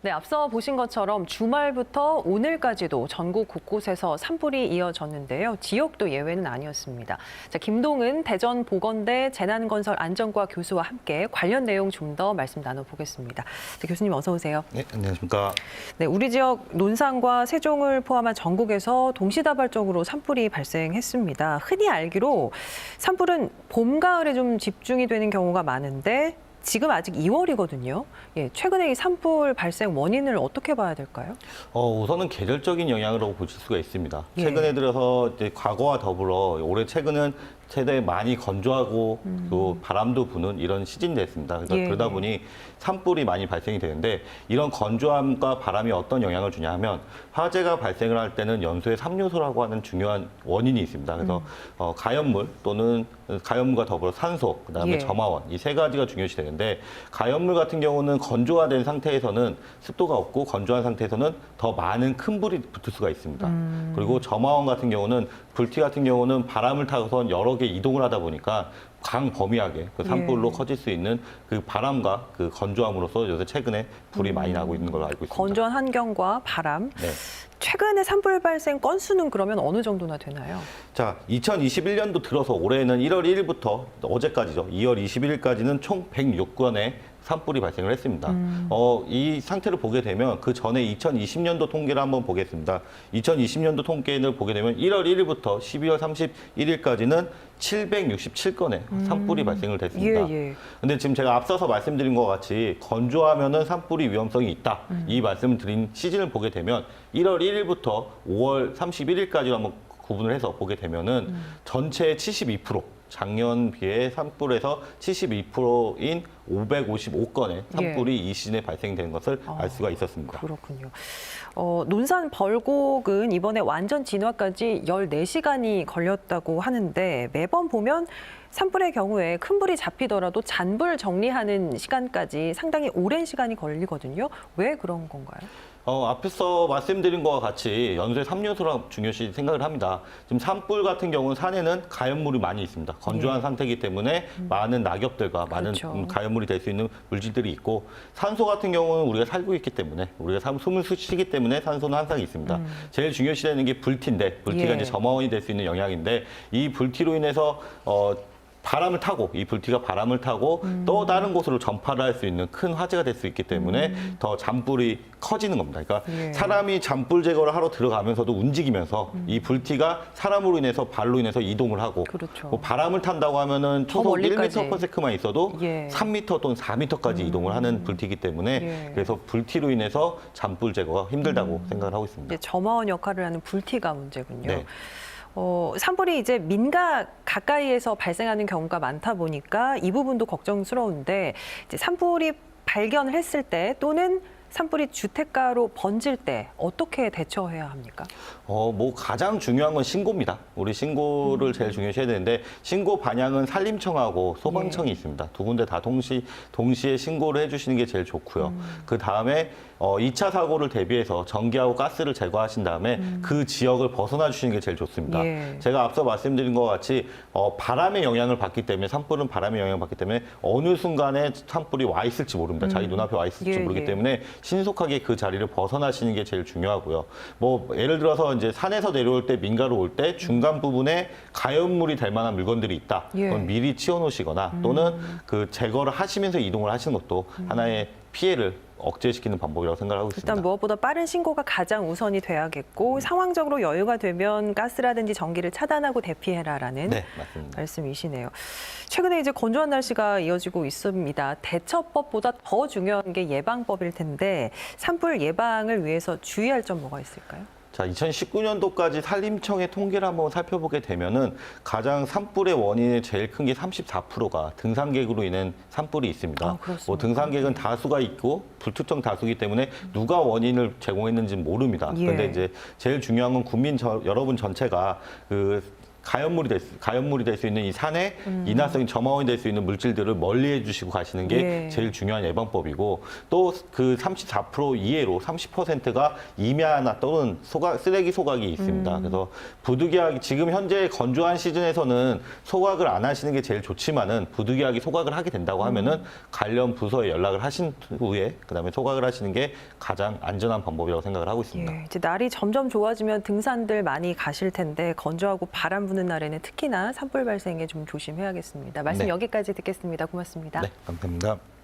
네, 앞서 보신 것처럼 주말부터 오늘까지도 전국 곳곳에서 산불이 이어졌는데요. 지역도 예외는 아니었습니다. 자, 김동은 대전보건대 재난건설안전과 교수와 함께 관련 내용 좀 더 말씀 나눠보겠습니다. 네, 교수님 어서 오세요. 네, 안녕하십니까. 네, 우리 지역 논산과 세종을 포함한 전국에서 동시다발적으로 산불이 발생했습니다. 흔히 알기로 산불은 봄, 가을에 좀 집중이 되는 경우가 많은데 지금 아직 2월이거든요. 예, 최근에 이 산불 발생 원인을 어떻게 봐야 될까요? 우선은 계절적인 영향으로 보실 수가 있습니다. 예. 최근에 들어서 이제 과거와 더불어 올해 최근은 최대 많이 건조하고 또 바람도 부는 이런 시즌이 됐습니다. 그래서 예. 그러다 보니 산불이 많이 발생이 되는데 이런 건조함과 바람이 어떤 영향을 주냐 하면 화재가 발생을 할 때는 연소의 3요소라고 하는 중요한 원인이 있습니다. 그래서 가연물 또는 가연물과 더불어 산소, 그다음에 예. 점화원 이 세 가지가 중요시 되는데 가연물 같은 경우는 건조가 된 상태에서는 습도가 없고 건조한 상태에서는 더 많은 큰 불이 붙을 수가 있습니다. 그리고 점화원 같은 경우는 불티 같은 경우는 바람을 타고선 여러 개 이동을 하다 보니까 광범위하게 그 산불로 예. 커질 수 있는 그 바람과 그 건조함으로써 요새 최근에 불이 많이 나고 있는 걸로 알고 있습니다. 건조한 환경과 바람. 네. 최근에 산불 발생 건수는 그러면 어느 정도나 되나요? 자, 2021년도 들어서 올해는 1월 1일부터 어제까지죠. 2월 21일까지는 총 106건의 산불이 발생을 했습니다. 이 상태를 보게 되면 그 전에 2020년도 통계를 한번 보겠습니다. 2020년도 통계를 보게 되면 1월 1일부터 12월 31일까지는 767건의 산불이 발생을 됐습니다. 예. 근데 지금 제가 앞서서 말씀드린 것 같이 건조하면은 산불이 위험성이 있다. 이 말씀을 드린 시즌을 보게 되면 1월 1일부터 5월 31일까지로 한번 구분을 해서 보게 되면은 전체의 72%, 작년 비해 산불에서 72%인 555건의 산불이 이 시즌에 발생된 것을 알 수가 있었습니다. 그렇군요. 논산 벌곡은 이번에 완전 진화까지 14시간이 걸렸다고 하는데 매번 보면 산불의 경우에 큰 불이 잡히더라도 잔불 정리하는 시간까지 상당히 오랜 시간이 걸리거든요. 왜 그런 건가요? 앞에서 말씀드린 것과 같이 연소의 3요소라 중요시 생각을 합니다. 지금 산불 같은 경우는 산에는 가연물이 많이 있습니다. 건조한 상태이기 때문에 많은 낙엽들과 그렇죠. 많은 가연물이 될 수 있는 물질들이 있고 산소 같은 경우는 우리가 살고 있기 때문에 우리가 숨을 쉬기 때문에 산소는 항상 있습니다. 제일 중요시 되는 게 불티인데 불티가 예. 이제 점화원이 될 수 있는 영향인데 이 불티로 인해서 바람을 타고 이 불티가 바람을 타고 또 다른 곳으로 전파를 할 수 있는 큰 화재가 될 수 있기 때문에 더 잔불이 커지는 겁니다. 그러니까 예. 사람이 잔불 제거를 하러 들어가면서도 움직이면서 이 불티가 사람으로 인해서 발로 인해서 이동을 하고 그렇죠. 뭐 바람을 탄다고 하면은 더 초속 멀리까지. 1m/s만 있어도 예. 3m 또는 4m까지 이동을 하는 불티이기 때문에 예. 그래서 불티로 인해서 잔불 제거가 힘들다고 생각을 하고 있습니다. 이제 점화원 역할을 하는 불티가 문제군요. 네. 산불이 이제 민가 가까이에서 발생하는 경우가 많다 보니까 이 부분도 걱정스러운데 이제 산불이 발견을 했을 때 또는 산불이 주택가로 번질 때 어떻게 대처해야 합니까? 뭐 가장 중요한 건 신고입니다. 우리 신고를 제일 중요시해야 되는데 신고 반향은 산림청하고 소방청이 있습니다. 두 군데 다 동시에 신고를 해주시는 게 제일 좋고요. 그 다음에 2차 사고를 대비해서 전기하고 가스를 제거하신 다음에 그 지역을 벗어나 주시는 게 제일 좋습니다. 예. 제가 앞서 말씀드린 것 같이 바람의 영향을 받기 때문에 산불은 바람의 영향을 받기 때문에 어느 순간에 산불이 와 있을지 모릅니다. 자기 눈앞에 와 있을지 예, 모르기 예. 때문에 신속하게 그 자리를 벗어나시는 게 제일 중요하고요. 뭐 예를 들어서 이제 산에서 내려올 때 민가로 올 때 중간 부분에 가연물이 될 만한 물건들이 있다. 예. 그건 미리 치워놓으시거나 또는 그 제거를 하시면서 이동을 하시는 것도 하나의 피해를 억제시키는 방법이라고 생각하고 있습니다. 일단 무엇보다 빠른 신고가 가장 우선이 돼야겠고 상황적으로 여유가 되면 가스라든지 전기를 차단하고 대피해라라는 네, 맞습니다. 말씀이시네요. 최근에 이제 건조한 날씨가 이어지고 있습니다. 대처법보다 더 중요한 게 예방법일 텐데 산불 예방을 위해서 주의할 점 뭐가 있을까요? 자, 2019년도까지 산림청의 통계를 한번 살펴보게 되면은 가장 산불의 원인이 제일 큰 게 34%가 등산객으로 인한 산불이 있습니다. 아, 그렇습니까? 뭐 등산객은 다수가 있고 불특정 다수이기 때문에 누가 원인을 제공했는지는 모릅니다. 예. 근데 이제 제일 중요한 건 여러분 전체가 그 가연물이 될 수 있는 이 산에 인화성이 점화원이 될 수 있는 물질들을 멀리해 주시고 가시는 게 예. 제일 중요한 예방법이고 또 그 34% 이외로 30%가 임야나 또는 쓰레기 소각이 있습니다. 그래서 부득이하게 지금 현재 건조한 시즌에서는 소각을 안 하시는 게 제일 좋지만은 부득이하게 소각을 하게 된다고 하면은 관련 부서에 연락을 하신 후에 그다음에 소각을 하시는 게 가장 안전한 방법이라고 생각을 하고 있습니다. 예, 이제 날이 점점 좋아지면 등산들 많이 가실 텐데 건조하고 바람 부는 날에는 특히나 산불 발생에 좀 조심해야겠습니다. 말씀 네. 여기까지 듣겠습니다. 고맙습니다. 네, 감사합니다.